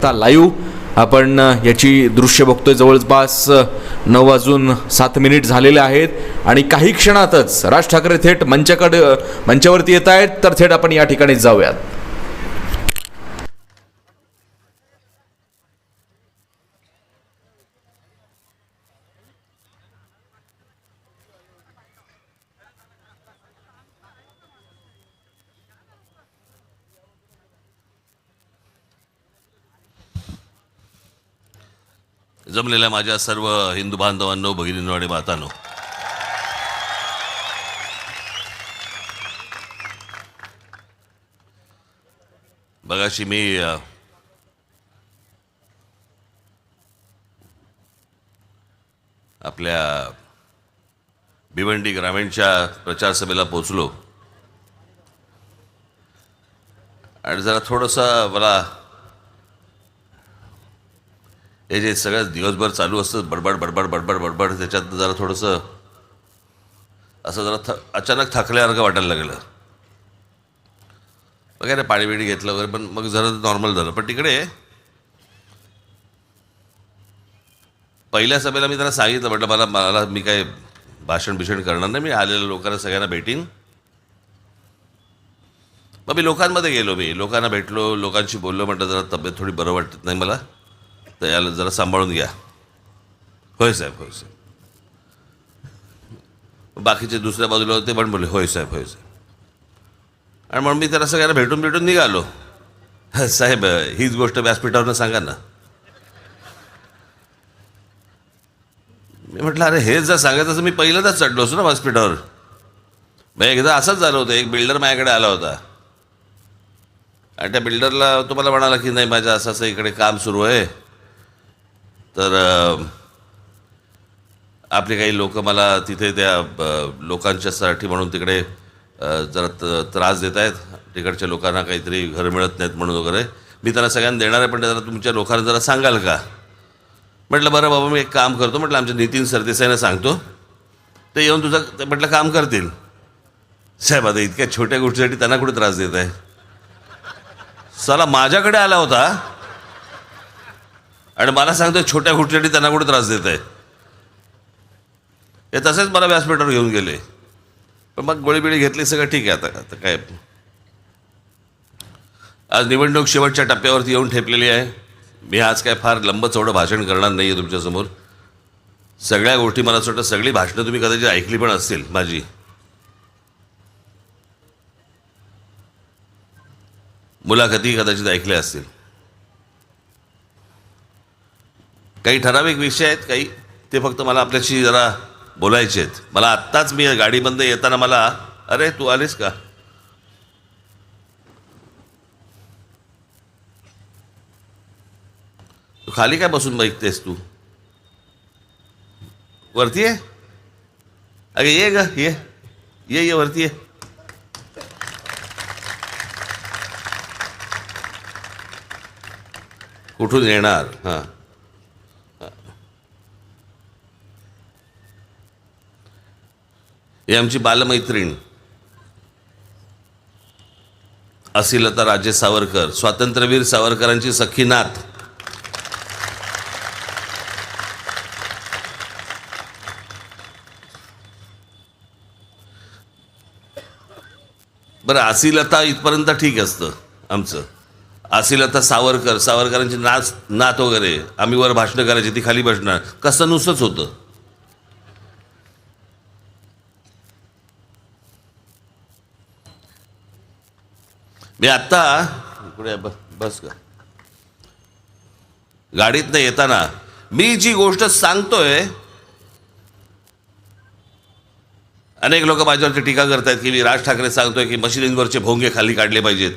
आता लाईव्ह आपण याची दृश्य बघतोय. जवळपास 9:07 झालेले आहेत आणि काही क्षणातच राज ठाकरे थेट मंचावरती येत आहेत. तर थेट आपण या ठिकाणी जाऊयात. जमलेल्या माझ्या सर्व हिंदू बांधवांनो, भगिनींनो आणि मातांनो, बघाशी मी आपल्या भिवंडी ग्रामीणच्या प्रचार सभेला पोचलो आणि जरा थोडंसं मला हे जे सगळं दिवसभर चालू असतं बडबड बडबड बडबड बडबड, त्याच्यात जरा थोडंसं असं जरा अचानक थकल्यासारखं वाटायला लागलं वगैरे. पाणी बिणी घेतलं वगैरे, पण मग जरा नॉर्मल झालं. पण तिकडे पहिल्या सभेला मी त्यांना सांगितलं, म्हटलं मला मी काय भाषण करणार नाही, मी आलेल्या लोकांना सगळ्यांना भेटीन. मग मी लोकांमध्ये गेलो, मी लोकांना भेटलो, लोकांशी बोललो. म्हटलं जरा तब्येत थोडी बरं वाटत नाही मला, तर याला जरा सांभाळून घ्या. होय साहेब, होय साहेब. बाकीचे दुसऱ्या बाजूला होते पण बोलले होय साहेब, होय साहेब. आणि म्हणून मी त्याला सगळ्यांना भेटून निघालो. साहेब हीच गोष्ट व्यासपीठावरनं सांगा ना. मी म्हटलं अरे हेच जर सांगायचं असं मी पहिल्यांदाच चढलो असतो ना व्यासपीठावर. मग एकदा असंच झालं होतं, एक बिल्डर माझ्याकडे आला होता आणि त्या बिल्डरला तुम्हाला म्हणाला की नाही माझं असं असं इकडे काम सुरू आहे, तर आपले काही लोक मला तिथे त्या लोकांच्यासाठी म्हणून तिकडे जरा त्रास देत आहेत, तिकडच्या लोकांना काहीतरी घर मिळत नाहीत म्हणून वगैरे. मी त्यांना सगळ्यांना देणार आहे, पण जरा तुमच्या लोकांना जरा सांगाल का. म्हटलं बरं बाबा, मी एक काम करतो. म्हटलं आमच्या नितीन सरदेसाईंना सांगतो, ते येऊन तुझं म्हटलं काम करतील. साहेब आता इतक्या छोट्या गोष्टीसाठी त्यांना कुठे त्रास देत आहे. साला माझ्याकडे आला होता आणि मला सांगतोय छोट्या गोष्टीसाठी त्यांना कुठे त्रास देत आहे. हे तसेच मला व्यासपीठावर घेऊन गेले, पण मग गोळीबिळी घेतली, सगळं ठीक आहे. आता काय, आज निवडणूक शेवटच्या टप्प्यावरती येऊन ठेपलेली आहे. मी आज काय फार लंब चौडं भाषण करणार नाही आहे तुमच्यासमोर. सगळ्या गोष्टी मला असं वाटतं, सगळी भाषणं तुम्ही कदाचित ऐकली पण असतील माझी. मुलाखती कदाचित ऐकल्या असतील. काही ठराविक विषय आहेत, काही ते फक्त मला आपल्याशी जरा बोलायचे आहेत. मला आत्ताच मी गाडीमध्ये येताना मला, अरे तू आलीस का, तू खाली काय बसून बघतेस, तू वरती आहे. अगे ये ग, ये वरती ये. कुठून येणार. हां, ही आमची बालमैत्रीण असिलता राजे सावरकर, स्वातंत्र्यवीर सावरकरांची सख्खी नात. बरं, असिलता इथपर्यंत ठीक असतं आमचं. असिलता सावरकरांची नात वगैरे, आम्ही वर भाषणं करायची, ती खाली बसणार, कसं नुसतंच होतं. मी आत्ता इकडे बस का गाडीतनं येताना मी जी गोष्ट सांगतोय, अनेक लोक माझ्यावरती टीका करतायत की मी राज ठाकरे सांगतोय की मशिदींवरचे भोंगे खाली काढले पाहिजेत.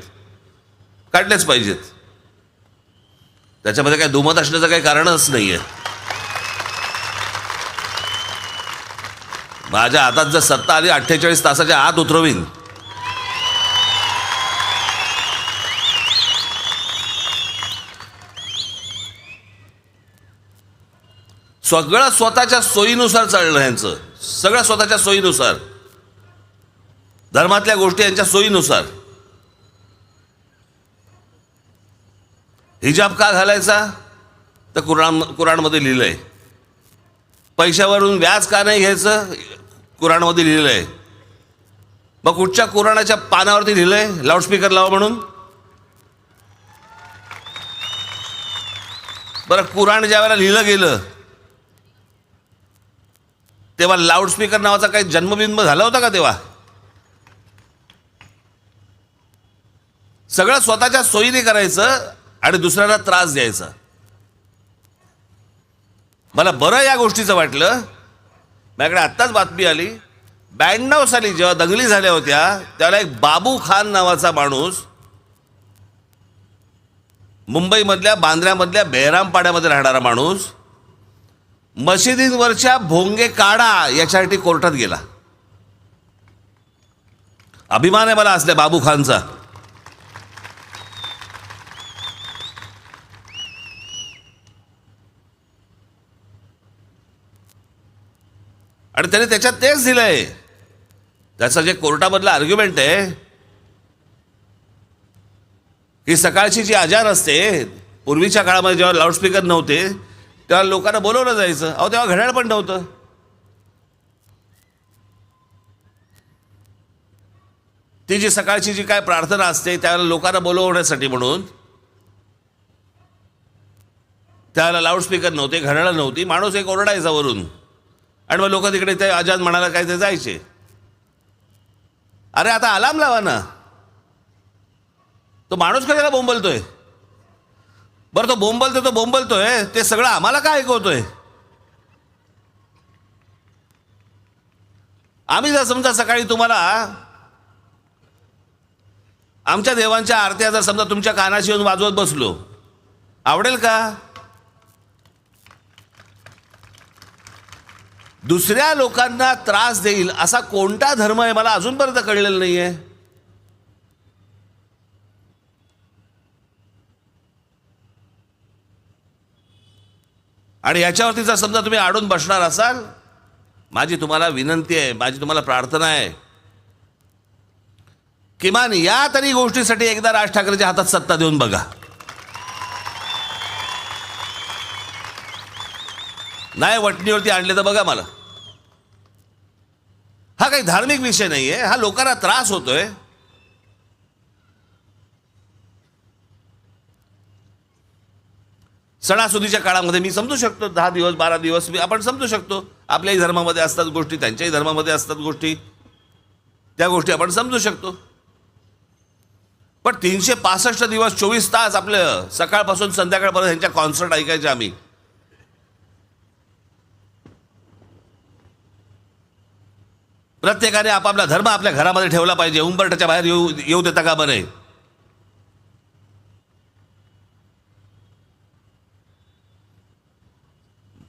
काढलेच पाहिजेत, त्याच्यामध्ये काय दुमत असण्याचं काही कारणच नाहीये. माझ्या हातात जर सत्ता आली 48 तासाच्या आत उतरवीन. सगळं स्वतःच्या सोयीनुसार चाललं ह्यांचं, सगळं स्वतःच्या सोयीनुसार, धर्मातल्या गोष्टी यांच्या सोयीनुसार. हिजाब का घालायचा? तर कुराणमध्ये लिहिलं आहे. पैशावरून व्याज का नाही घ्यायचं? कुराणमध्ये लिहिलं आहे. मग कुठच्या कुराणाच्या पानावरती लिहिलं आहे लाऊडस्पीकर लावा म्हणून? बरं, कुराण ज्या वेळेला लिहिलं गेलं तेव्हा लाऊडस्पीकर नावाचा काही जन्मबिंब झाला होता का? तेव्हा सगळं स्वतःच्या सोयीने करायचं आणि दुसऱ्याला त्रास द्यायचा. मला बरं या गोष्टीचं वाटलं. माझ्याकडे आत्ताच बातमी आली, 92 साली जेव्हा दंगली झाल्या होत्या त्यावेळेला एक बाबू खान नावाचा माणूस मुंबईमधल्या बांद्र्यामधल्या बेहरामपाड्यामध्ये राहणारा माणूस मशिदींवरच्या भोंगे काढा याच्यासाठी कोर्टात गेला. अभिमान आहे मला असल्या बाबू खानचा. आणि त्याने त्याच्यात तेच दिलंय. त्याचं जे कोर्टामधलं आर्ग्युमेंट आहे की सकाळची जी अजान असते, पूर्वीच्या काळामध्ये जेव्हा लाऊडस्पीकर नव्हते तेव्हा लोकांना बोलवलं जायचं. अहो, तेव्हा घड्याळ पण नव्हतं. ती जी सकाळची जी काय प्रार्थना असते त्यावेळेला लोकांना बोलवण्यासाठी म्हणून त्यावेळेला लाऊडस्पीकर नव्हते, घड्याळ नव्हती. माणूस एक ओरडायचा वरून आणि मग लोक तिकडे ते अजान म्हणाला काय ते जायचे. अरे आता अलार्म लावा ना. तो माणूस कशाला बोंबलतोय? बरं, तो बोंबलतोय ते सगळं आम्हाला काय ऐकवतोय? आम्ही जर समजा सकाळी तुम्हाला आमच्या देवांच्या आरत्या जर समजा तुमच्या कानाशी येऊन वाजवत बसलो, आवडेल का? दुसऱ्या लोकांना त्रास देईल असा कोणता धर्म आहे मला अजूनपर्यंत कळलेला नाहीये. आणि याच्यावरती जर समजा तुम्ही अडून बसणार असाल, माझी तुम्हाला विनंती आहे, माझी तुम्हाला प्रार्थना आहे, किमान या तरी गोष्टीसाठी एकदा राज ठाकरेच्या हातात सत्ता देऊन बघा. नाही वटणीवरती आणले तर बघा मला. हा काही धार्मिक विषय नाहीये, हा लोकांना त्रास होतोय. सणासुदीच्या काळामध्ये मी समजू शकतो, 10 दिवस 12 दिवस आपण समजू शकतो. आपल्याही धर्मामध्ये असतात गोष्टी, त्यांच्याही धर्मामध्ये असतात गोष्टी, त्या गोष्टी आपण समजू शकतो. पण 365 दिवस 24 तास आपलं सकाळपासून संध्याकाळपर्यंत ह्यांच्या कॉन्सर्ट ऐकायचे आम्ही. प्रत्येकाने आपापला धर्म आपल्या घरामध्ये ठेवला पाहिजे, उंबरठ्याच्या बाहेर येऊ देता का बरे.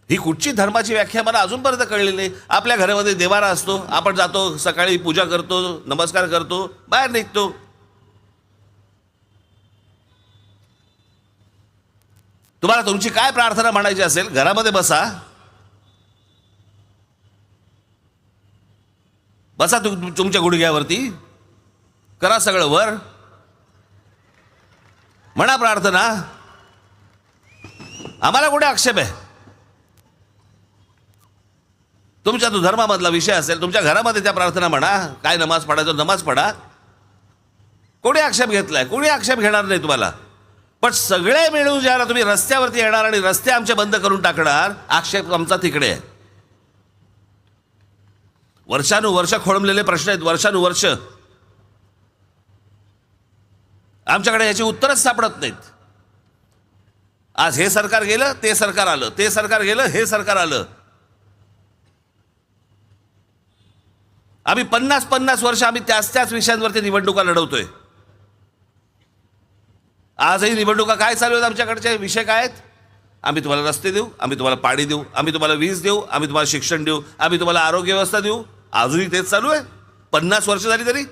ही कुठची धर्माची व्याख्या मला अजूनपर्यंत कळलेली नाही. आपल्या घरामध्ये देवारा असतो, आपण जातो, सकाळी पूजा करतो, नमस्कार करतो, बाहेर निघतो. तुम्हाला तुमची काय प्रार्थना म्हणायची असेल घरामध्ये बसा, बसा तुमच्या गुडघ्यावरती, करा सगळं वर, म्हणा प्रार्थना. आम्हाला कुठे आक्षेप आहे? तुमच्या तो धर्मामधला विषय असेल, तुमच्या घरामध्ये त्या प्रार्थना म्हणा, काय नमाज पडायचं नमाज पडा. कोणी आक्षेप घेतलाय? कोणी आक्षेप घेणार नाही तुम्हाला. पण सगळे मिळून ज्याला तुम्ही रस्त्यावरती येणार आणि रस्ते आमचे बंद करून टाकणार, आक्षेप आमचा तिकडे आहे. वर्षानुवर्ष खोळंबलेले प्रश्न आहेत, वर्षानुवर्ष. आमच्याकडे याची उत्तरच सापडत नाहीत. आज हे सरकार गेलं, ते सरकार आलं, ते सरकार गेलं, हे सरकार आलं. आम्ही 50 वर्ष आम्ही त्याच विषयांवरती निवडणुका लढवतोय. आजही निवडणुका काय चालू आहेत? आमच्याकडचे विषय काय आहेत? आम्ही तुम्हाला रस्ते देऊ, आम्ही तुम्हाला पाणी देऊ, आम्ही तुम्हाला वीज देऊ, आम्ही तुम्हाला शिक्षण देऊ, आम्ही तुम्हाला आरोग्य व्यवस्था देऊ. अजूनही तेच चालू आहे 50 वर्ष झाली तरी.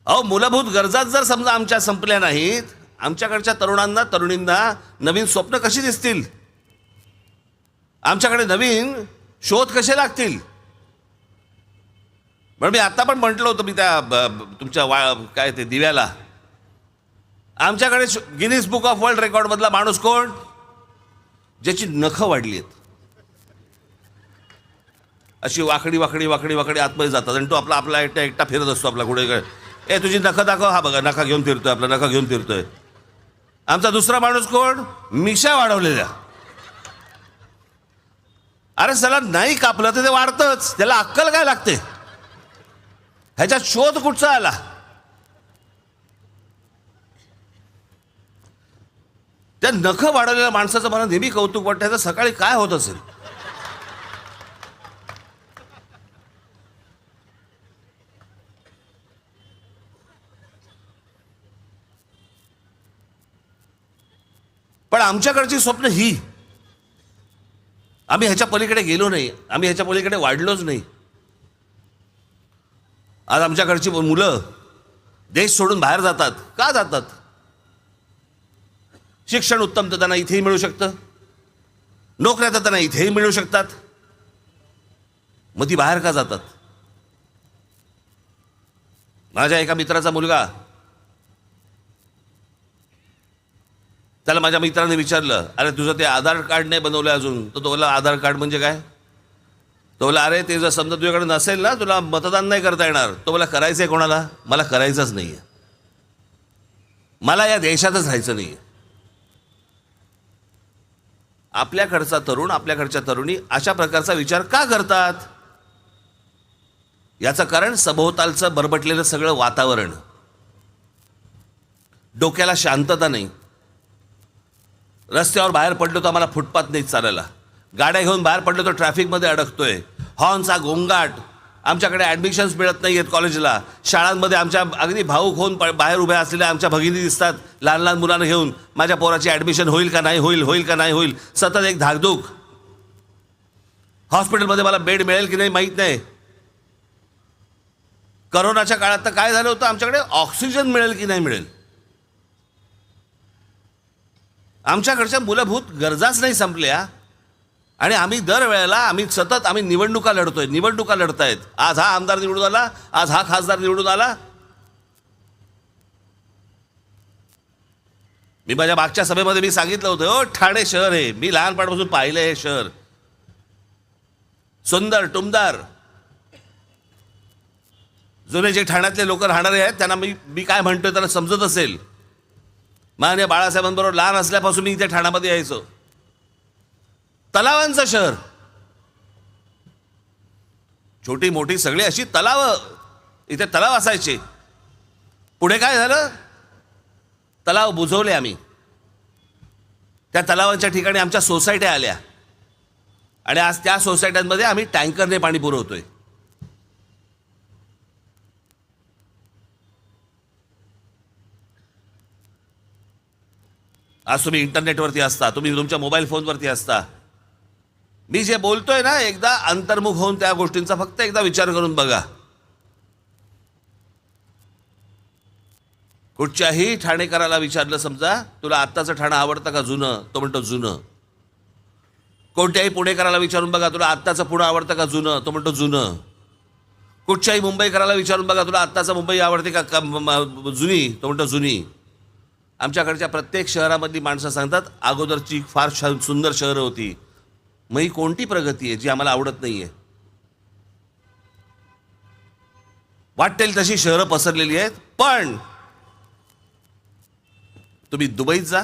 अहो, मूलभूत गरजाच जर समजा आमच्या संपल्या नाहीत, आमच्याकडच्या तरुणांना तरुणींना नवीन स्वप्न कशी दिसतील? आमच्याकडे नवीन शोध कसे लागतील? म्हणून मी आता पण म्हटलं होतं मी त्या तुमच्या काय ते दिव्याला, आमच्याकडे गिनीज बुक ऑफ वर्ल्ड रेकॉर्डमधला माणूस कोण, ज्याची नखं वाढली आहेत, अशी वाकडी वाकडी वाकडी वाकडी आतमध्ये जातात आणि तो आपला एकटा फिरत असतो आपला कुठे, ए तुझी नखं दाखव, हा बघा नखा घेऊन फिरतोय, आपला नखा घेऊन फिरतोय. आमचा दुसरा माणूस कोण, मिशा वाढवलेल्या. अरे चला नाही कापलं तर ते वाढतंच, त्याला अक्कल काय लागते, ह्याच्यात शोध कुठचा आला. त्या नखं वाढवलेल्या माणसाचं मला नेहमी कौतुक वाटतं, ह्याचं सकाळी काय होत असेल. पण आमच्याकडची स्वप्न ही, आम्ही ह्याच्या पलीकडे गेलो नाही, आम्ही ह्याच्या पलीकडे वाढलोच नाही. आज आमच्याकडची मुलं देश सोडून बाहेर जातात. का जातात? शिक्षण उत्तम तर त्यांना इथेही मिळू शकतं, नोकऱ्या तर त्यांना इथेही मिळू शकतात, मग ती बाहेर का जातात? माझ्या एका मित्राचा मुलगा, त्याला माझ्या मित्राने विचारलं, अरे तुझं ते आधार कार्ड नाही बनवलं अजून. तर तो बोला आधार कार्ड म्हणजे काय? तो बोला अरे ते जर समजा तुझ्याकडे नसेल ना, तुला मतदान नाही करता येणार. तो बोला करायचं आहे कोणाला? मला करायचंच नाही आहे, मला या देशातच राहायचं नाही आहे. आपल्याकडचा तरुण, आपल्याकडच्या तरुणी अशा प्रकारचा विचार का करतात? याचं कारण सभोवतालचं बरबटलेलं सगळं वातावरण, डोक्याला शांतता नाही. रस्त्यावर बाहेर पडलो तर आम्हाला फुटपाथ नाही चालायला, गाड्या घेऊन बाहेर पडलो तर ट्रॅफिकमध्ये अडकतोय, हॉर्नचा गोंगाट, आमच्याकडे ॲडमिशन्स मिळत नाही आहेत कॉलेजला, शाळांमध्ये आमच्या अगदी भाऊक होऊन बाहेर उभ्या असलेल्या आमच्या भगिनी दिसतात लहान लहान मुलांना घेऊन, माझ्या पोराची ॲडमिशन होईल का नाही होईल, होईल का नाही होईल, सतत एक धाकधूक. हॉस्पिटलमध्ये मला बेड मिळेल की नाही माहीत नाही. करोनाच्या काळात तर काय झालं होतं, आमच्याकडे ऑक्सिजन मिळेल की नाही मिळेल. आमच्याकडच्या मूलभूत गरजाच नाही संपल्या आणि आम्ही दरवेळेला आम्ही निवडणुका लढतोय, निवडणुका लढतायत. आज हा आमदार निवडून आला, आज हा खासदार निवडून आला. मी माझ्या मागच्या सभेमध्ये मी सांगितलं होतं, हो ठाणे शहर आहे, मी लहानपणापासून पाहिलं हे शहर, सुंदर टुमदार. जुने जे ठाण्यातले लोक राहणारे आहेत त्यांना मी काय म्हणतोय त्यांना समजत असेल. माननीय बाळासाहेबांबरोबर लहान असल्यापासून मी इथे ठाण्यामध्ये यायचो. तलावांचं शहर, छोटी मोठी सगळी अशी तलावं, इथे तलाव असायचे. पुढे काय झालं, तलाव बुजवले आम्ही. त्या तलावांच्या ठिकाणी आमच्या सोसायट्या आल्या आणि आज त्या सोसायट्यांमध्ये आम्ही टँकरने पाणी पुरवतोय. आज तुम्ही इंटरनेटवरती असता, तुम्ही तुमच्या मोबाईल फोनवरती असता. मी जे बोलतोय ना, एकदा अंतर्मुख होऊन त्या गोष्टींचा फक्त एकदा विचार करून बघा. कुठच्याही ठाणेकराला विचारलं समजा, तुला आत्ताचं ठाणं आवडतं का जुनं? तो म्हणतो जुनं. कोणत्याही पुणेकराला विचारून बघा, तुला आत्ताचं पुणं आवडतं का जुनं? तो म्हणतो जुनं. कुठच्याही मुंबईकराला विचारून बघा, तुला आत्ताचं मुंबई आवडते का जुनी? तो म्हणतो जुनी. आमच्याकडच्या प्रत्येक शहरामधली माणसं सांगतात, अगोदरची फार सुंदर शहरं होती, मग ही कोणती प्रगती आहे जी आम्हाला आवडत नाही आहे? वाटेल तशी शहरं पसरलेली आहेत. पण तुम्ही दुबईत जा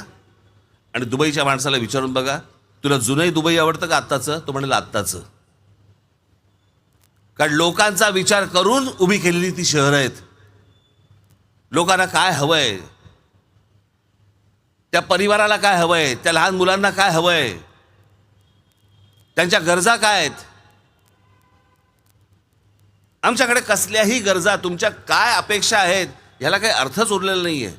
आणि दुबईच्या माणसाला विचारून बघा, तुला जुनंही दुबई आवडतं का आत्ताचं? तो म्हणेल आत्ताचं. कारण लोकांचा विचार करून उभी केलेली ती शहरं आहेत. लोकांना काय हवंय, त्या परिवाराला काय हवंय, त्या लहान मुलांना काय हवंय, त्यांच्या गरजा काय आहेत. आमच्याकडे कसल्याही गरजा, तुमच्या काय अपेक्षा आहेत, ह्याला काही अर्थच उरलेला नाहीये.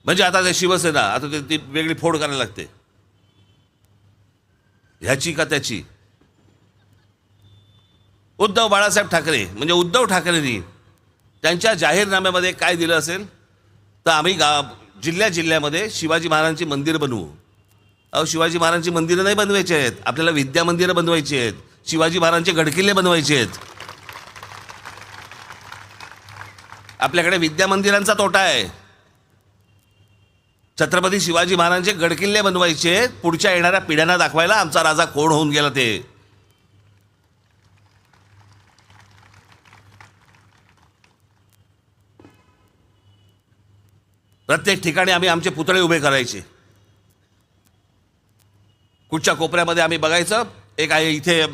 म्हणजे आता ते शिवसेना, आता ती वेगळी फोड करायला लागते, ह्याची का त्याची. उद्धव बाळासाहेब ठाकरे म्हणजे उद्धव ठाकरेंनी त्यांच्या जाहीरनाम्यामध्ये काय दिलं असेल तर आम्ही जिल्ह्यामध्ये शिवाजी महाराजांची मंदिर बनवू, अहो, शिवाजी महाराजांची मंदिरं नाही बनवायची आहेत, आपल्याला विद्या मंदिरं बनवायची आहेत, शिवाजी महाराजांचे गडकिल्ले बनवायचे आहेत. आपल्याकडे विद्या मंदिरांचा तोटा आहे. छत्रपती शिवाजी महाराजांचे गडकिल्ले बनवायचे आहेत, पुढच्या येणाऱ्या पिढ्यांना दाखवायला आमचा राजा कोण होऊन गेला ते. प्रत्येक ठिकाणी आम्ही आमचे पुतळे उभे करायचे. कुठच्या कोपऱ्यामध्ये आम्ही बघायचं, एक आहे इथे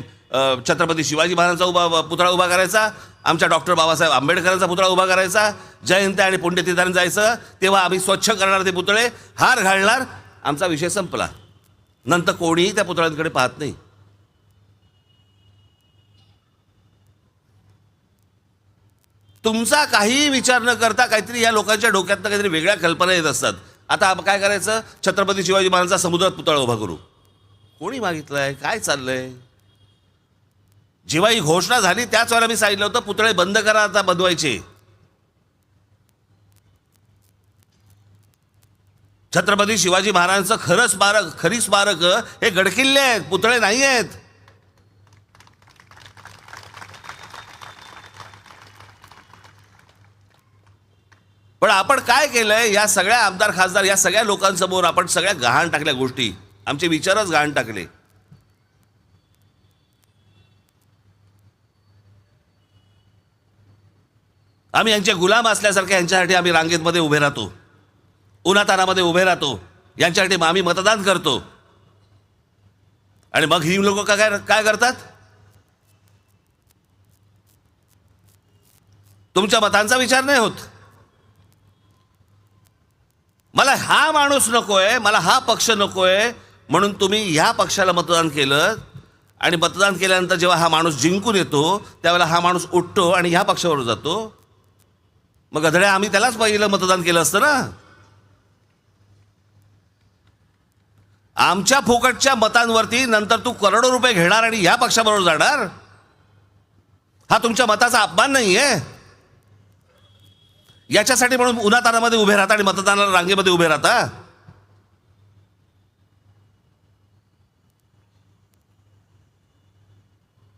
छत्रपती शिवाजी महाराजांचा पुतळा उभा करायचा, आमच्या डॉक्टर बाबासाहेब आंबेडकरांचा पुतळा उभा करायचा, जयंती आणि पुण्यतिथीला जायचं तेव्हा आम्ही स्वच्छ करणार ते पुतळे, हार घालणार, आमचा विषय संपला. नंतर कोणीही त्या पुतळ्यांकडे पाहत नाही. तुमचा काही विचार न करता काहीतरी या लोकांच्या डोक्यातनं काहीतरी वेगळ्या कल्पना येत असतात. आता काय करायचं, छत्रपती शिवाजी महाराजांचा समुद्रात पुतळा उभा करू. कोणी मागितलंय, काय चाललंय? जेव्हा ही घोषणा झाली त्याच वेळेला मी सांगितलं होतं पुतळे बंद करा आता बनवायचे. छत्रपती शिवाजी महाराजांचं खरं स्मारक, खरी स्मारक हे गडकिल्ले आहेत, पुतळे नाही आहेत. पण आपण काय केलंय, या सगळ्या आमदार खासदार या सगळ्या लोकांसमोर आपण सगळ्या गहाण टाकल्या गोष्टी, आमचे विचारच गहाण टाकले. आम्ही यांचे गुलाम असल्यासारखे यांच्यासाठी आम्ही रांगेतमध्ये उभे राहतो, उन्हातानामध्ये उभे राहतो, यांच्यासाठी आम्ही मतदान करतो. आणि मग ही लोक काय करतात, तुमच्या मतांचा विचार नाही होत. मला हा माणूस नकोय, मला हा पक्ष नकोय म्हणून तुम्ही ह्या पक्षाला मतदान केलं, आणि मतदान केल्यानंतर जेव्हा हा माणूस जिंकून येतो त्यावेळेला हा माणूस उठतो आणि ह्या पक्षावर जातो. मग गधड्या आम्ही त्यालाच पहिलं मतदान केलं असतं ना. आमच्या फुकटच्या मतांवरती नंतर तू करोडो रुपये घेणार आणि ह्या पक्षाबरोबर जाणार, हा तुमच्या मताचा अपमान नाहीये. याच्यासाठी म्हणून उन्हातानामध्ये उभे राहता आणि मतदानाला रांगेमध्ये उभे राहता.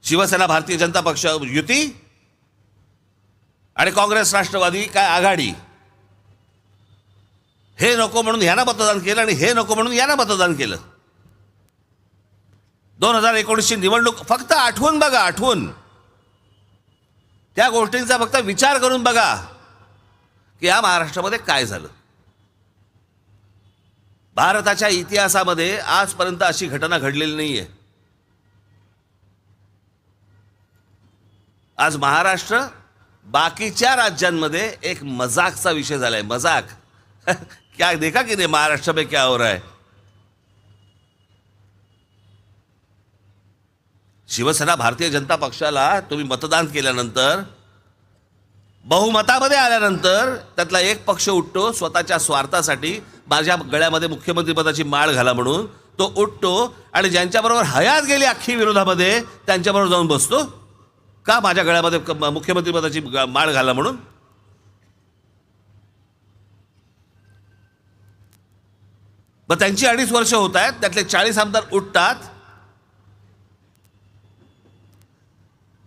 शिवसेना भारतीय जनता पक्ष युती आणि काँग्रेस राष्ट्रवादी काय आघाडी, हे नको म्हणून ह्यानं मतदान केलं आणि हे नको म्हणून यानं मतदान केलं. 2019ची निवडणूक फक्त आठवून बघा, आठवून त्या गोष्टींचा फक्त विचार करून बघा की या महाराष्ट्रामध्ये काय झालं. भारताच्या इतिहासामध्ये आजपर्यंत अशी घटना घडलेली नाहीये. आज महाराष्ट्र बाकीच्या राज्यांमध्ये एक मजाकचा विषय झालाय. मजाक क्या देखा की नाही महाराष्ट्र में क्या हो रहा है. शिवसेना भारतीय जनता पक्षाला तुम्ही मतदान केल्यानंतर, बहुमतामध्ये आल्यानंतर त्यातला एक पक्ष उठतो स्वतःच्या स्वार्थासाठी, माझ्या गळ्यामध्ये मुख्यमंत्रीपदाची माळ घाला म्हणून तो उठतो आणि ज्यांच्याबरोबर हयात गेली अख्खी विरोधामध्ये त्यांच्याबरोबर जाऊन बसतो. का माझ्या गळ्यामध्ये मुख्यमंत्रीपदाची माळ घाला म्हणून. मग त्यांची 2.5 वर्ष होत आहेत, त्यातले 40 आमदार उठतात,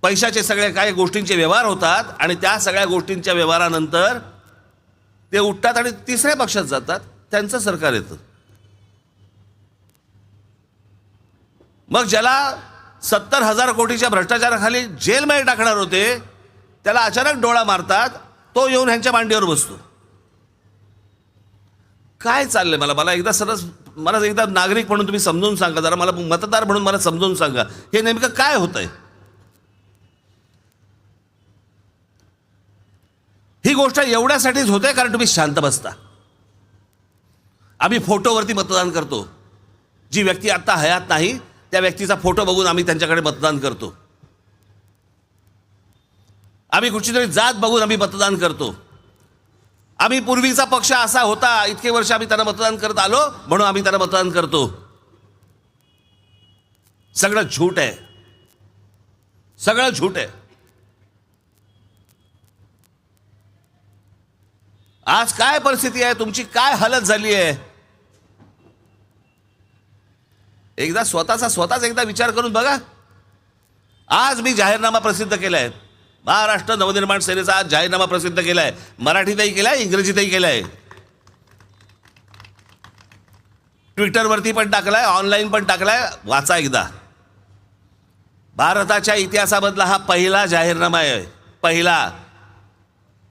पैशाचे सगळे काही गोष्टींचे व्यवहार होतात आणि त्या सगळ्या गोष्टींच्या व्यवहारानंतर ते उठतात आणि तिसऱ्या पक्षात जातात, त्यांचं सरकार येतं. मग ज्याला 70,000 कोटीच्या भ्रष्टाचाराखाली जेलमध्ये टाकणार होते त्याला अचानक डोळा मारतात, तो येऊन ह्यांच्या मांडीवर बसतो. काय चाललंय मला एकदा मला एकदा नागरिक म्हणून तुम्ही समजून सांगा, जरा मला मतदार म्हणून मला समजून सांगा हे नेमकं काय होतंय. ही गोष्ट एवढ्यासाठीच होते कारण तुम्ही शांत बसता. आम्ही फोटोवरती मतदान करतो, जी व्यक्ती आता हयात नाही त्या व्यक्तीचा फोटो बघून आम्ही त्यांच्याकडे मतदान करतो. आम्ही कुठची तरी जात बघून आम्ही मतदान करतो. आम्ही पूर्वीचा पक्ष असा होता, इतके वर्ष आम्ही त्यांना मतदान करत आलो म्हणून आम्ही त्यांना मतदान करतो. सगळं झूट आहे, सगळं झूट आहे. आज काय परिस्थिती आहे, तुमची काय हालत झाली आहे. एकदा स्वतःच एकदा विचार करून बघा. आज मी जाहीरनामा प्रसिद्ध केलाय, महाराष्ट्र नवनिर्माण सेनेचा आज जाहीरनामा प्रसिद्ध केलाय. मराठीतही केलाय, इंग्रजीतही केलाय, ट्विटरवरती पण टाकलाय, ऑनलाईन पण टाकलाय. वाचा एकदा. भारताच्या इतिहासामधला हा पहिला जाहीरनामा आहे, पहिला,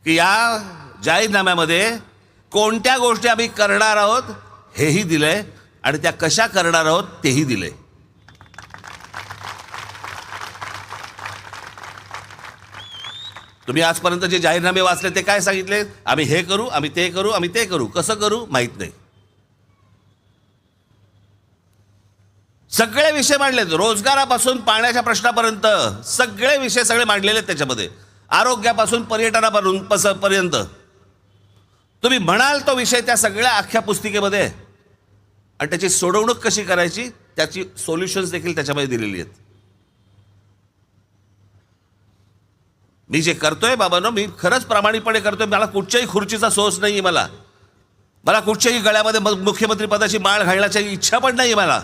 की या जाहीरनाम्यामध्ये कोणत्या गोष्टी आम्ही करणार आहोत हेही दिलंय आणि त्या कशा करणार आहोत तेही दिलंय. तुम्ही आजपर्यंत जे जाहीरनामे वाचले ते काय सांगितले? आम्ही हे करू, आम्ही ते करू, आम्ही ते करू. कसं करू माहीत नाही. सगळे विषय मांडलेत, रोजगारापासून पाण्याच्या प्रश्नापर्यंत सगळे विषय सगळे मांडलेले आहेत त्याच्यामध्ये. आरोग्यापासून पर्यटनापर्यंत तुम्ही म्हणाल तो विषय त्या सगळ्या अख्ख्या पुस्तिकेमध्ये आहे. आणि त्याची सोडवणूक कशी करायची त्याची सोल्युशन्स देखील त्याच्यामध्ये दिलेली आहेत. मी जे करतोय बाबांनो, मी खरंच प्रामाणिकपणे करतोय. मला कुठच्याही खुर्चीचा सोर्स नाही आहे. मला कुठच्याही गळ्यामध्ये मुख्यमंत्री पदाची माळ घालण्याची इच्छा पण नाही मला.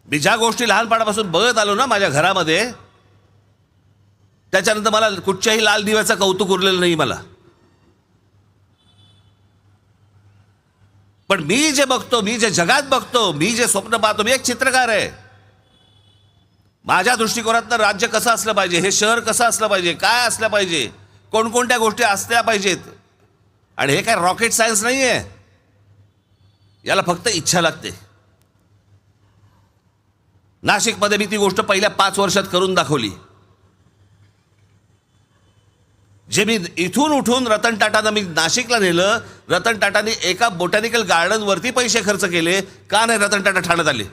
मी ज्या गोष्टी लहानपणापासून बघत आलो ना माझ्या घरामध्ये, त्याच्यानंतर मला कुठच्याही लाल दिव्याचं कौतुक उरलेलं नाही मला. पण मी जे बघतो, मी जे जगात बघतो, मी जे स्वप्न पाहतो, मी एक चित्रकार आहे. माझ्या दृष्टिकोनातनं राज्य कसं असलं पाहिजे, हे शहर कसं असलं पाहिजे, काय असलं पाहिजे, कोणकोणत्या गोष्टी असल्या पाहिजेत. आणि हे काय रॉकेट सायन्स नाही आहे. याला फक्त इच्छा लागते. नाशिकमध्ये मी ती गोष्ट पहिल्या 5 वर्षात करून दाखवली. जे मी इथून उठून रतन टाटांना मी नाशिकला नेलं, रतन टाटांनी एका बोटॅनिकल गार्डनवरती पैसे खर्च केले. का नाही रतन टाटा ठाण्यात आले?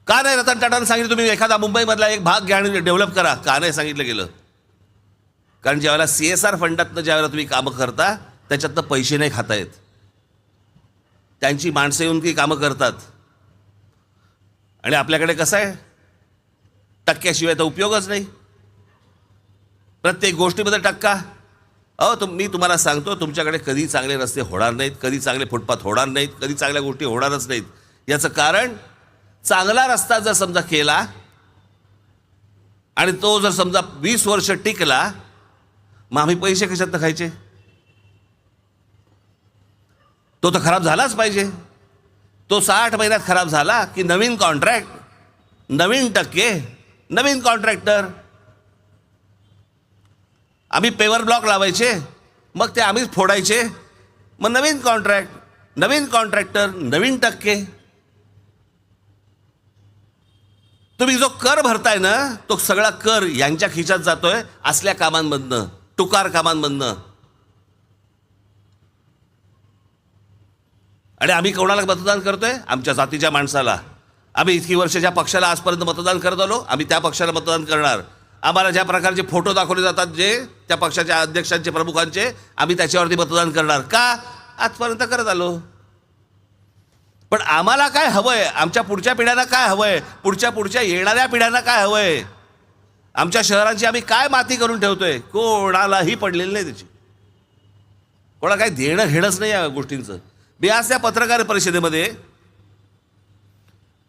का नाही रतन टाटांना सांगितलं तुम्ही एखादा मुंबईमधला एक भाग घ्या आणि डेव्हलप करा? का नाही सांगितलं गेलं? कारण ज्यावेळेला CSR फंडातनं ज्यावेळेला तुम्ही कामं करता त्याच्यातनं पैसे नाही खाता येत. त्यांची माणसं येऊन ती कामं करतात. आणि आपल्याकडे कसं आहे, टक्क्याशिवाय तर उपयोगच नाही. प्रत्येक गोष्टीमध्ये टक्का. मी तुम्हाला सांगतो, तुमच्याकडे कधी चांगले रस्ते होणार नाहीत, कधी चांगले फुटपाथ होणार नाहीत, कधी चांगल्या गोष्टी होणारच नाहीत. याचं कारण, चांगला रस्ता जर समजा केला आणि तो जर समजा 20 वर्ष टिकला, मग आम्ही पैसे कशात खायचे? तो तर खराब झालाच पाहिजे. तो 60 महिन्यात खराब झाला की नवीन कॉन्ट्रॅक्ट, नवीन टक्के, नवीन कॉन्ट्रॅक्टर. आम्ही पेवर ब्लॉक लावायचे, मग ते आम्हीच फोडायचे, मग नवीन कॉन्ट्रॅक्ट, नवीन कॉन्ट्रॅक्टर, नवीन टक्के. तुम्ही जो कर भरताय ना, तो सगळा कर यांच्या खिशात जातोय असल्या कामांमधनं, टुकार कामांमधनं. आणि आम्ही कोणाला मतदान करतोय? आमच्या जातीच्या माणसाला. आम्ही इतकी वर्ष ज्या पक्षाला आजपर्यंत मतदान करत आलो, आम्ही त्या पक्षाला मतदान करणार. आम्हाला ज्या प्रकारचे फोटो दाखवले जातात जे त्या पक्षाच्या अध्यक्षांचे, प्रमुखांचे, आम्ही त्याच्यावरती मतदान करणार. का? आजपर्यंत करत आलो. पण आम्हाला काय हवंय? आमच्या पुढच्या पिढ्यांना काय हवंय? पुढच्या येणाऱ्या पिढ्यांना काय हवंय? आमच्या शहरांची आम्ही काय माती करून ठेवतोय? कोणालाही पडलेली नाही त्याची. कोणा काही देणं घेणंच नाही या गोष्टींचं. मी आज त्या पत्रकार परिषदेमध्ये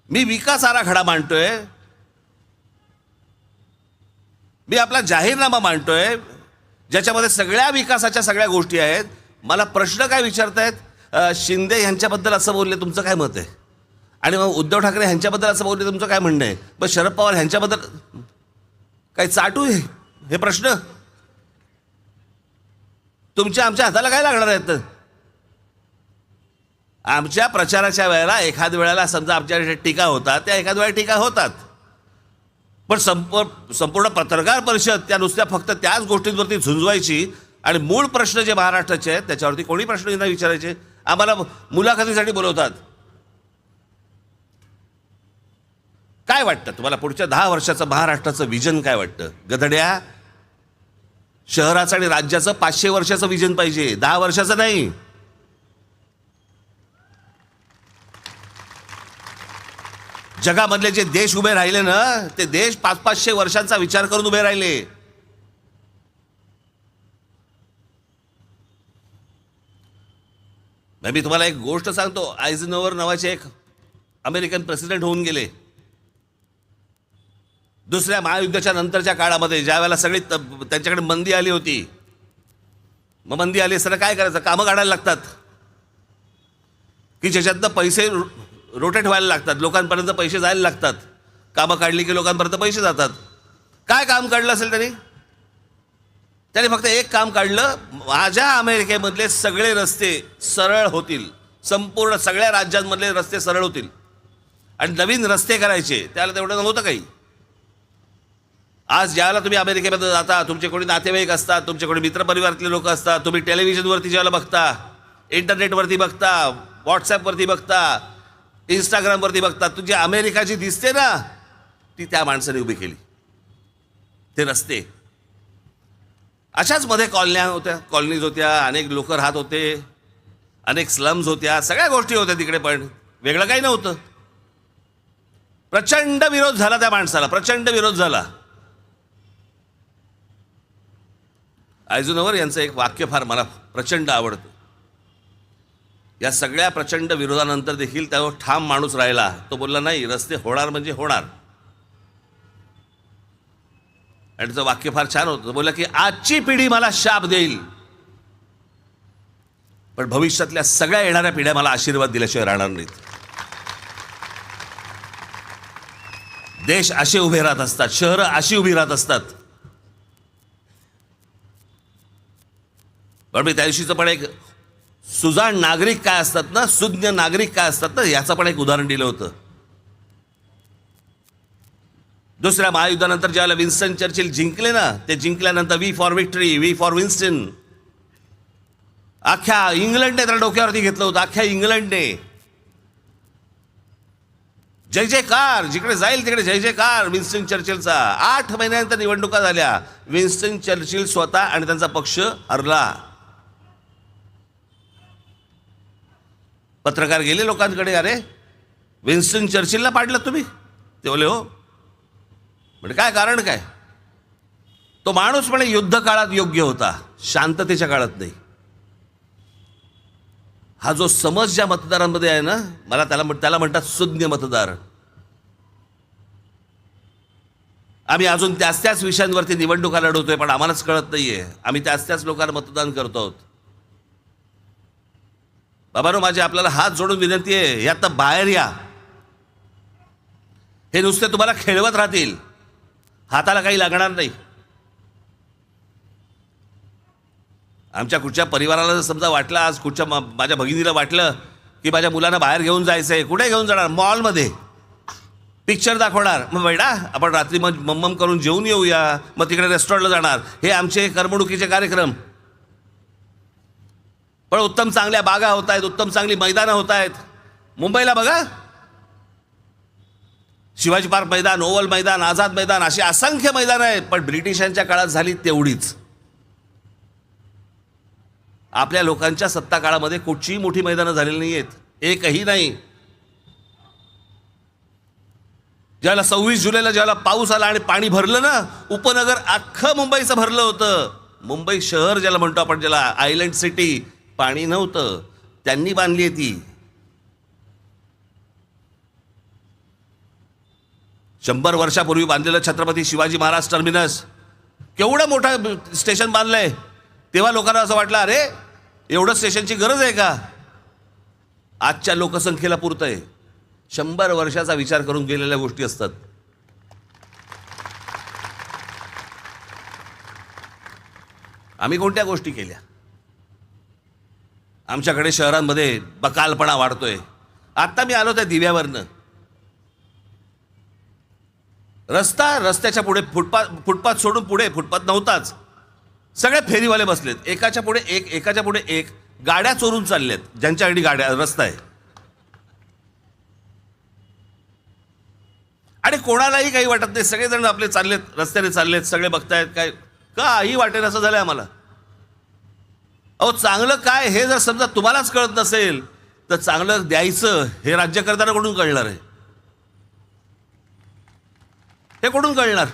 मी विकास आराखडा मांडतोय, मी आपला जाहीरनामा मांडतोय, ज्याच्यामध्ये सगळ्या विकासाच्या सगळ्या गोष्टी आहेत. मला प्रश्न काय विचारतायत? शिंदे यांच्याबद्दल असं बोलले, तुमचं काय मत आहे? आणि मग उद्धव ठाकरे यांच्याबद्दल असं बोलले, तुमचं काय म्हणणं आहे? मग शरद पवार यांच्याबद्दल काय चाटू हे प्रश्न? तुमच्या आमच्या हाताला काय लागणार आहेत? आमच्या प्रचाराच्या वेळेला एखाद वेळेला समजा आमच्या टीका होतात, त्या एखाद वेळेला टीका होतात. पण संपूर्ण पत्रकार परिषद त्या नुसत्या फक्त त्याच गोष्टींवरती झुंजवायची आणि मूळ प्रश्न जे महाराष्ट्राचे आहेत त्याच्यावरती कोणी प्रश्न नाही विचारायचे. आम्हाला मुलाखतीसाठी बोलवतात. काय वाटतं तुम्हाला पुढच्या 10 वर्षाचं महाराष्ट्राचं विजन काय वाटतं? गधड्या, शहराचं आणि राज्याचं 500 वर्षाचं विजन पाहिजे, 10 वर्षाचं नाही. जगामधले जे देश उभे राहिले ना, ते देश 500-500 वर्षांचा विचार करून उभे राहिले. मी तुम्हाला एक गोष्ट सांगतो. आयझनहोवर नावाचे एक अमेरिकन प्रेसिडेंट होऊन गेले. दुसऱ्या महायुद्धाच्या नंतरच्या काळामध्ये ज्या वेळेला सगळी त्यांच्याकडे मंदी आली होती, मग मंदी आली असताना काय करायचं, कामं काढायला लागतात की ज्याच्यातनं पैसे रोटेट व्हायला लागतात, लोकांपर्यंत पैसे जायला लागतात. कामं काढली की लोकांपर्यंत पैसे जातात. काय काम काढलं असेल त्याने फक्त एक काम काढलं, माझ्या अमेरिकेमधले सगळे रस्ते सरळ होतील, संपूर्ण सगळ्या राज्यांमधले रस्ते सरळ होतील. आणि नवीन रस्ते करायचे, त्याला तेवढं नव्हतं काही. आज ज्यावेळेला तुम्ही अमेरिकेमध्ये जाता, तुमचे कोणी नातेवाईक असतात, तुमचे कोणी मित्रपरिवारातले लोक असतात, तुम्ही टेलिव्हिजनवरती ज्यावेळेला बघता, इंटरनेटवरती बघता, व्हॉट्सॲपवरती बघता, इंस्टाग्रामवरती बघता, तुझी अमेरिका जी दिसते ना, ती त्या माणसाने उभी केली. ते रस्ते अशाच मध्ये कॉलनीज होत्या, अनेक लोक राहत होते, अनेक स्लम्स होत्या, सगळ्या गोष्टी होत्या तिकडे. पण वेगळं काही नव्हतं. प्रचंड विरोध झाला त्या माणसाला, प्रचंड विरोध झाला. आयझनहोवर यांचं एक वाक्य फार मला प्रचंड आवडतं. या सगळ्या प्रचंड विरोधानंतर देखील त्यावर ठाम माणूस राहिला. तो बोलला, नाही, रस्ते होणार म्हणजे होणार. आणि त्याचं वाक्य फार छान होतं. तो बोलला की आजची पिढी मला शाप देईल, पण भविष्यातल्या सगळ्या येणाऱ्या पिढ्या मला आशीर्वाद दिल्याशिवाय राहणार नाहीत. देश असे उभे राहत असतात, शहरं अशी उभी राहत असतात. पण मी त्या दिवशीचं पण एक सुजाण नागरिक काय असतात ना, सुज्ञ नागरिक काय असतात ना, याचं पण एक उदाहरण दिलं होतं. दुसऱ्या महायुद्धानंतर ज्यावेळेला विन्स्टन चर्चिल जिंकले ना, ते जिंकल्यानंतर V for victory, V for Winston, अख्ख्या इंग्लंडने त्याला डोक्यावरती घेतलं होतं. अख्ख्या इंग्लंडने जय जयकार, जिकडे जाईल तिकडे जय जयकार विन्स्टन चर्चिलचा. 8 महिन्यानंतर निवडणुका झाल्या. विन्स्टन चर्चिल स्वतः आणि त्यांचा पक्ष हरला. पत्रकार गेले लोकांकडे, अरे विन्स्टन चर्चिलला पाडलं तुम्ही? ते बोले, हो. म्हणजे काय कारण काय? तो माणूस म्हणे युद्ध काळात योग्य होता, शांततेच्या काळात नाही. हा जो समज ज्या मतदारांमध्ये आहे ना, मला त्याला म्हणतात सुज्ञ मतदार. आम्ही अजून त्याच विषयांवरती निवडणुका लढवतोय, पण आम्हालाच कळत नाहीये. आम्ही त्याच लोकांना मतदान करतो आहोत. बाबांनो, माझी आपल्याला हात जोडून विनंती आहे, यातनं बाहेर या. हे नुसते तुम्हाला खेळवत राहतील, हाताला काही लागणार नाही. आमच्या कुठच्या परिवाराला जर समजा वाटलं, आज कुठच्या माझ्या भगिनीला वाटलं की माझ्या मुलांना बाहेर घेऊन जायचं आहे, कुठे घेऊन जाणार? मॉलमध्ये पिक्चर दाखवणार. मग बेटा आपण रात्री मग मम्मम करून जेवून येऊया, मग तिकडे रेस्टॉरंटला जाणार. हे आमचे करमणुकीचे कार्यक्रम. पण उत्तम चांगल्या बागा होत आहेत, उत्तम चांगली मैदानं होत आहेत. मुंबईला बघा, शिवाजी पार्क मैदान, ओव्हल मैदान, आझाद मैदान, अशी असंख्य मैदानं आहेत. पण ब्रिटिशांच्या काळात झाली तेवढीच. आपल्या लोकांच्या सत्ता काळामध्ये कुठचीही मोठी मैदानं झालेली नाही आहेत, एकही नाही. ज्याला 26 जुलैला ज्याला पाऊस आला आणि पाणी भरलं ना, उपनगर अख्खं मुंबईचं भरलं होतं. मुंबई शहर ज्याला म्हणतो आपण, ज्याला आयलंड सिटी, पाणी नव्हतं, त्यांनी बांधली आहे ती. 100 वर्षापूर्वी बांधलेलं छत्रपती शिवाजी महाराज टर्मिनस, केवढं मोठं स्टेशन बांधलंय. तेव्हा लोकांना असं वाटलं, अरे एवढं स्टेशनची गरज आहे का? आजच्या लोकसंख्येला पुरतंय. 100 वर्षाचा विचार करून गेलेल्या गोष्टी असतात. आम्ही कोणत्या गोष्टी केल्या? आमच्याकडे शहरांमध्ये बकालपणा वाढतोय. आत्ता मी आलो त्या दिव्यावरनं, रस्त्याच्या पुढे फुटपाथ सोडून पुढे फुटपाथ नव्हताच. सगळे फेरीवाले बसलेत, एकाच्या पुढे एक. गाड्या चोरून चालल्यात, ज्यांच्याकडे गाड्या रस्ता आहे. आणि कोणालाही काही वाटत नाही. सगळेजण आपले चाललेत, रस्त्याने चाललेत, सगळे बघतायत. काय काही वाटेल असं झालंय आम्हाला. अहो, चांगलं काय हे जर समजा तुम्हालाच कळत नसेल, तर चांगलं द्यायचं हे राज्यकर्त्यांना कुठून कळणार आहे? हे कुठून कळणार?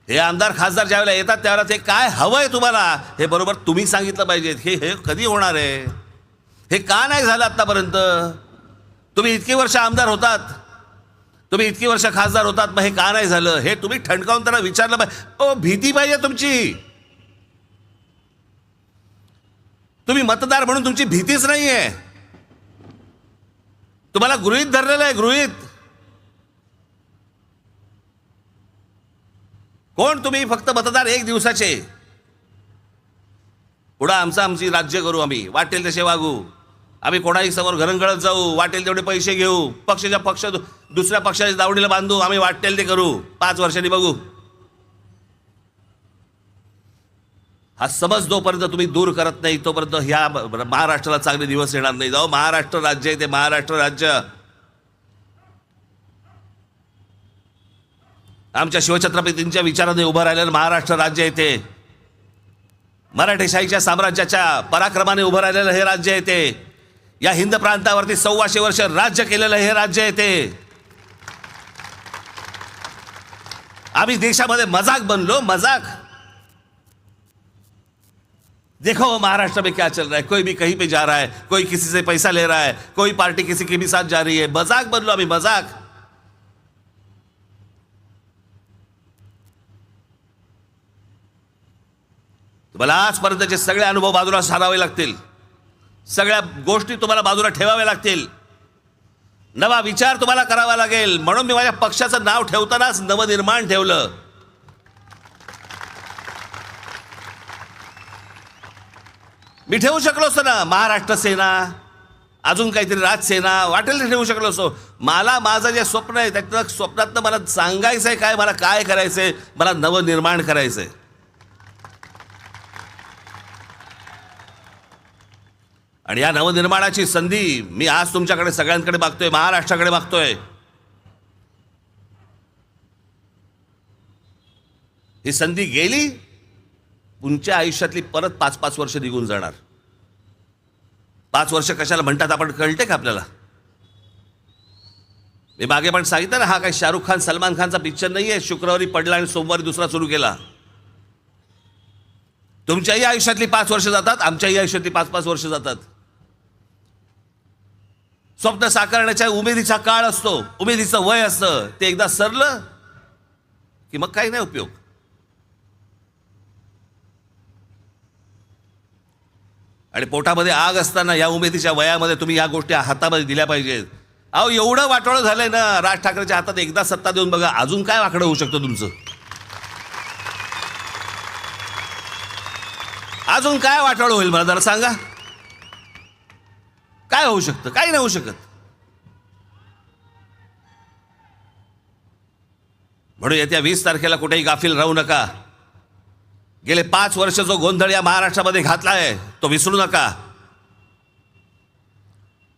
हे आमदार खासदार ज्यावेळेला येतात त्यावेळेला ते काय हवंय तुम्हाला हे बरोबर तुम्ही सांगितलं पाहिजे. हे कधी होणार आहे? हे का नाही झालं आतापर्यंत? तुम्ही इतकी वर्ष आमदार होतात, तुम्ही इतकी वर्ष खासदार होतात, मग हे का नाही झालं? हे तुम्ही ठणकावून त्यांना विचारलं पाहिजे. भीती पाहिजे तुमची. तुम्ही मतदार म्हणून तुमची भीतीच नाहीये. तुम्हाला गृहीत धरलेलं आहे, गृहीत. कोण तुम्ही? फक्त मतदार एक दिवसाचे. पुढं आमची राज्य करू, आम्ही वाटेल तसे वागू, आम्ही कोणाही समोर घरंगळत जाऊ, वाटेल तेवढे पैसे घेऊ, पक्ष दुसऱ्या पक्षाच्या दावणीला बांधू, आम्ही वाटेल ते करू, 5 वर्षांनी बघू. हा समज जोपर्यंत तुम्ही दूर करत नाही तोपर्यंत ह्या महाराष्ट्राला चांगले दिवस येणार नाही. जाऊ, महाराष्ट्र राज्य आहे ते महाराष्ट्र राज्य. आमच्या शिवछत्रपतींच्या विचाराने उभं राहिलेलं महाराष्ट्र राज्य आहे ते. मराठेशाहीच्या साम्राज्याच्या पराक्रमाने उभं राहिलेलं हे राज्य आहे ते. या हिंद प्रांतावरती 125 वर्ष राज्य केलेलं हे राज्य आहे ते. आम्ही देशामध्ये मजाक बनलो, मजाक. देखो महाराष्ट्र में क्या चल रहा है, कोई भी कहीं पे जा रहा है, कोई किसी से पैसा ले रहा है, कोई पार्टी किसी के भी साथ जा रही है. मजाक बनलो आम्ही, मजाक. तुम्हाला आजपर्यंतचे सगळे अनुभव बाजूला सारावे लागतील, सगळ्या गोष्टी तुम्हाला बाजूला ठेवाव्या लागतील, नवा विचार तुम्हाला करावा लागेल. म्हणून मी माझ्या पक्षाचं नाव ठेवतानाच नवनिर्माण ठेवलं. मी ठेवू शकलो असतो ना महाराष्ट्र सेना, अजून काहीतरी राजसेना, वाटेल ते ठेवू शकलो असतो. मला माझं जे स्वप्न आहे त्यातलं स्वप्नातनं मला सांगायचं आहे काय, मला काय करायचंय, मला नवनिर्माण करायचंय. आणि या नवनिर्माणाची संधी मी आज तुमच्याकडे सगळ्यांकडे मागतोय, महाराष्ट्राकडे मागतोय. ही संधी गेली, तुमच्या आयुष्यातली परत 5-5 वर्ष निघून जाणार. 5 वर्ष कशाला म्हणतात आपण कळते का आपल्याला? मी मागे पण सांगितलं ना, हा काही शाहरुख खान सलमान खानचा पिक्चर नाहीये, शुक्रवारी पडला आणि सोमवारी दुसरा सुरू केला. तुमच्याही आयुष्यातली 5 वर्ष जातात, आमच्याही आयुष्यातली 5-5 वर्ष जातात. स्वप्न साकारण्याच्या उमेदीचा काळ असतो, उमेदीचं वय असतं. ते एकदा सरलं की मग काही नाही उपयोग. आणि पोटामध्ये आग असताना या उमेदीच्या वयामध्ये तुम्ही या गोष्टी हातामध्ये दिल्या पाहिजेत. अहो, एवढं वाटोळं झालंय ना, राज ठाकरेच्या हातात एकदा सत्ता देऊन बघा, अजून काय वाकडं होऊ शकतं तुमचं? अजून काय वाटोळं होईल मला जरा सांगा? काय होऊ शकतं? काही नाही होऊ शकत. म्हणून येत्या 20 तारखेला कुठेही गाफील राहू नका. गेले 5 वर्ष जो गोंधळ या महाराष्ट्रामध्ये घातलाय तो विसरू नका.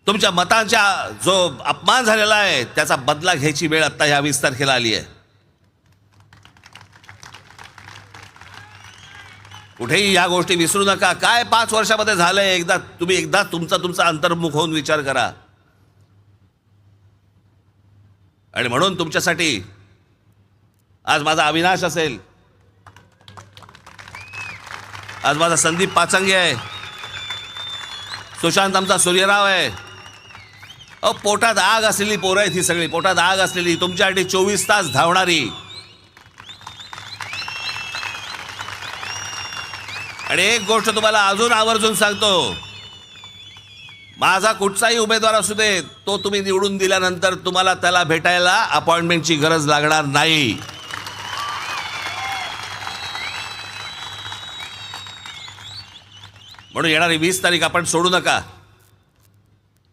तुमच्या मतांचा जो अपमान झालेला आहे त्याचा बदला घ्यायची वेळ आता ह्या 20 तारखेला आली आहे. कुठेही या गोष्टी विसरू नका. काय 5 वर्षामध्ये झालंय, एकदा तुमचा अंतर्मुख होऊन विचार करा. आणि म्हणून तुमच्यासाठी आज माझा अविनाश असेल, आज माझा संदीप पाचंगे आहे, सुशांत आमचा सूर्यराव आहे. अहो, पोटात आग असलेली पोरं आहेत ही सगळी, पोटात आग असलेली, तुमच्यासाठी 24 तास धावणारी. आणि एक गोष्ट तुम्हाला अजून आवर्जून सांगतो, माझा कुठचाही उमेदवार असू दे, तो तुम्ही निवडून दिल्यानंतर तुम्हाला त्याला भेटायला अपॉइंटमेंटची गरज लागणार नाही. म्हणून येणारी 20 तारीख आपण सोडू नका.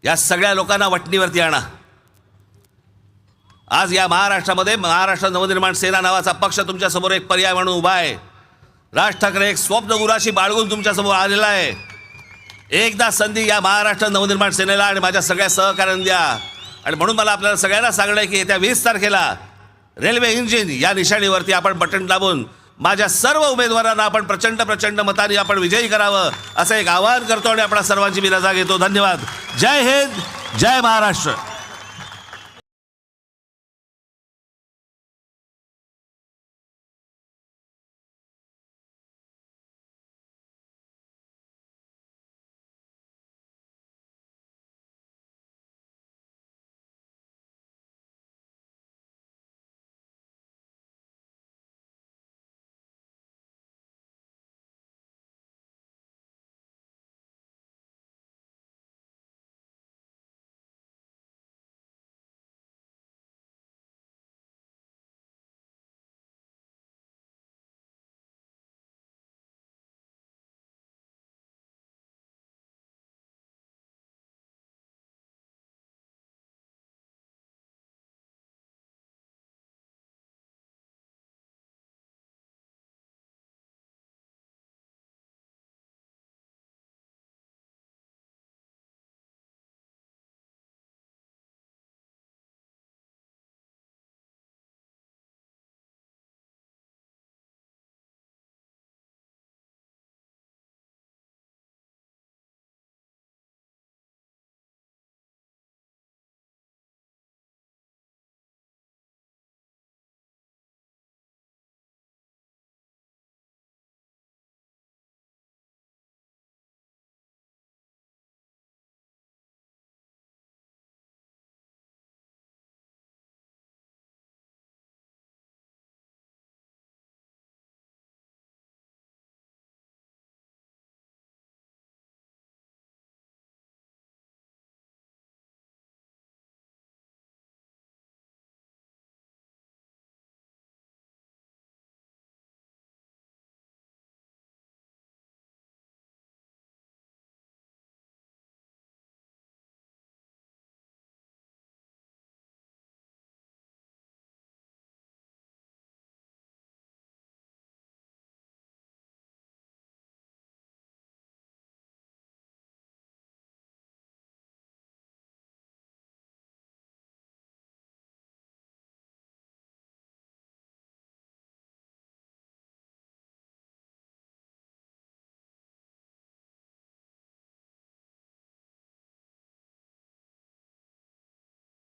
या सगळ्या लोकांना वटणीवरती आणा. आज या महाराष्ट्रामध्ये महाराष्ट्र नवनिर्माण सेना नावाचा पक्ष तुमच्यासमोर एक पर्याय म्हणून उभा आहे. राज ठाकरे एक स्वप्न उराशी बाळगून तुमच्यासमोर आलेला आहे. एकदा संधी या महाराष्ट्र नवनिर्माण सेनेला आणि माझ्या सगळ्या सहकार्यांना द्या. आणि म्हणून मला आपल्याला सगळ्यांना सांगणं आहे की येत्या 20 तारखेला रेल्वे इंजिन या निशाणीवरती आपण बटन दाबून माझ्या सर्व उमेदवारांना आपण प्रचंड मतांनी आपण विजयी करावं असं एक आवाहन करतो आणि आपल्या सर्वांची मी रजा घेतो. धन्यवाद. जय हिंद, जय महाराष्ट्र.